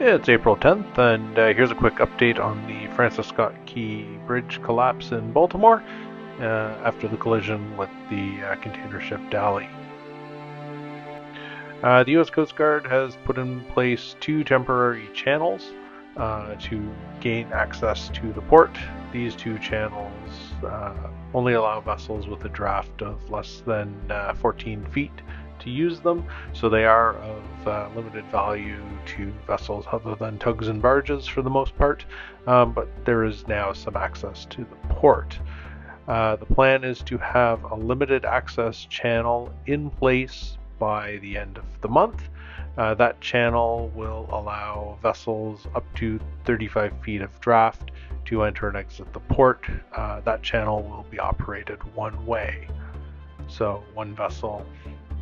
It's April 10th, and here's a quick update on the Francis Scott Key Bridge collapse in Baltimore after the collision with the container ship Dali. The U.S. Coast Guard has put in place 2 temporary channels to gain access to the port. These 2 channels only allow vessels with a draft of less than 14 feet to use them, so they are of limited value to vessels other than tugs and barges for the most part, but there is now some access to the port. The plan is to have a limited access channel in place by the end of the month. That channel will allow vessels up to 35 feet of draft to enter and exit the port. That channel will be operated one way, so one vessel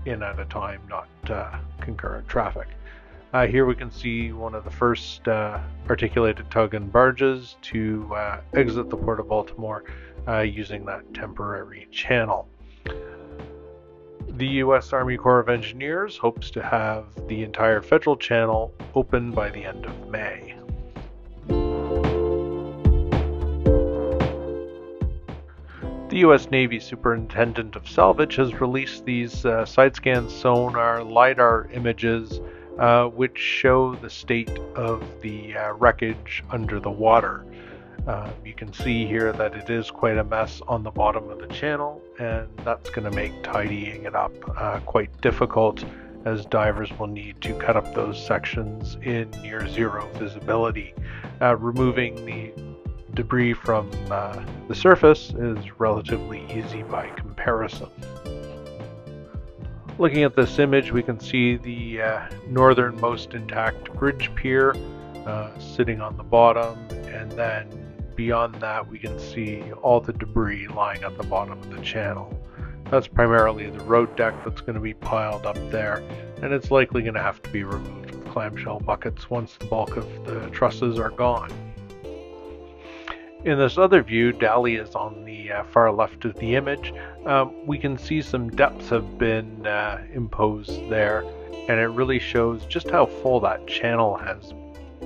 in at a time, not concurrent traffic. Here we can see one of the first articulated tug and barges to exit the Port of Baltimore using that temporary channel. The U.S. Army Corps of Engineers hopes to have the entire federal channel open by the end of May. The U.S. Navy Superintendent of Salvage has released these side-scan sonar LiDAR images which show the state of the wreckage under the water. You can see here that it is quite a mess on the bottom of the channel, and that's going to make tidying it up quite difficult, as divers will need to cut up those sections in near zero visibility. Removing the debris from the surface is relatively easy by comparison. Looking at this image, we can see the northernmost intact bridge pier sitting on the bottom, and then beyond that we can see all the debris lying at the bottom of the channel. That's primarily the road deck that's going to be piled up there, and it's likely going to have to be removed with clamshell buckets once the bulk of the trusses are gone. In this other view, Dali is on the far left of the image. We can see some depths have been imposed there, and it really shows just how full that channel has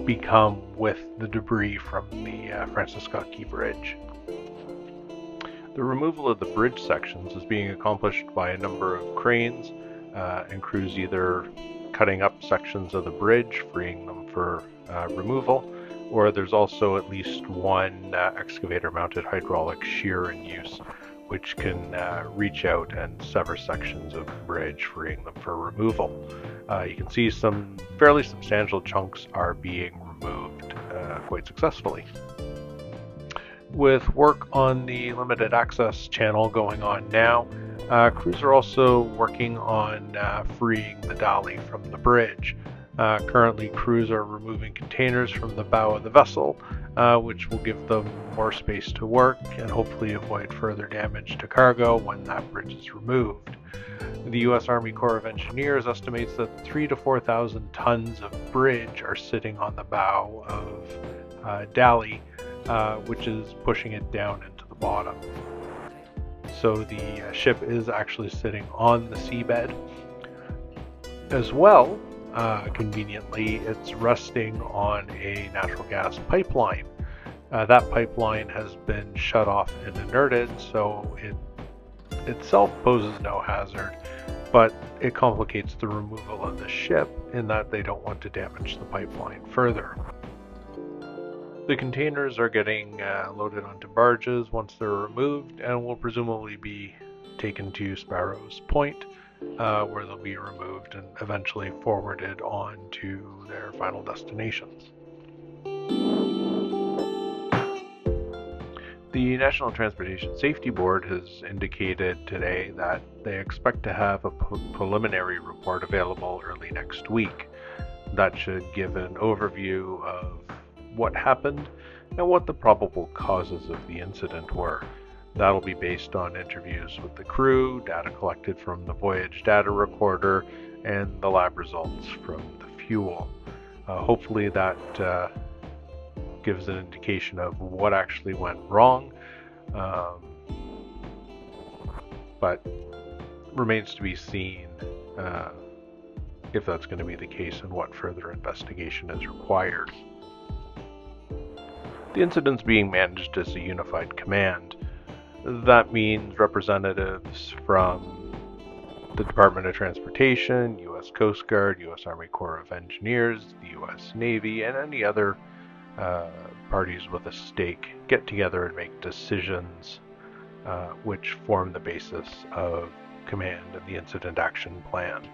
become with the debris from the Francis Scott Key Bridge. The removal of the bridge sections is being accomplished by a number of cranes and crews either cutting up sections of the bridge, freeing them for removal, or there's also at least one excavator-mounted hydraulic shear in use, which can reach out and sever sections of the bridge, freeing them for removal. You can see some fairly substantial chunks are being removed quite successfully. With work on the limited access channel going on now, crews are also working on freeing the Dali from the bridge. Currently, crews are removing containers from the bow of the vessel, which will give them more space to work and hopefully avoid further damage to cargo when that bridge is removed. The U.S. Army Corps of Engineers estimates that 3,000 to 4,000 tons of bridge are sitting on the bow of Dali, which is pushing it down into the bottom. So the ship is actually sitting on the seabed. As well, conveniently, it's resting on a natural gas pipeline. That pipeline has been shut off and inerted, so it itself poses no hazard, but it complicates the removal of the ship in that they don't want to damage the pipeline further. The containers are getting loaded onto barges once they're removed and will presumably be taken to Sparrows Point, where they'll be removed and eventually forwarded on to their final destinations. The National Transportation Safety Board has indicated today that they expect to have a preliminary report available early next week. That should give an overview of what happened and what the probable causes of the incident were. That'll be based on interviews with the crew, data collected from the voyage data recorder, and the lab results from the fuel. Hopefully that gives an indication of what actually went wrong, but remains to be seen if that's going to be the case and what further investigation is required. The incident's being managed as a unified command. That means representatives from the Department of Transportation, U.S. Coast Guard, U.S. Army Corps of Engineers, the U.S. Navy, and any other parties with a stake get together and make decisions which form the basis of command and the incident action plan.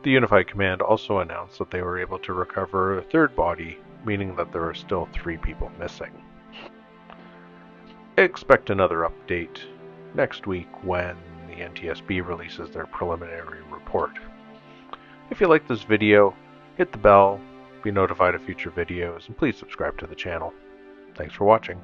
The Unified Command also announced that they were able to recover a third body, meaning that there are still 3 people missing. Expect another update next week when the NTSB releases their preliminary report. If you like this video, hit the bell, be notified of future videos, and please subscribe to the channel. Thanks for watching.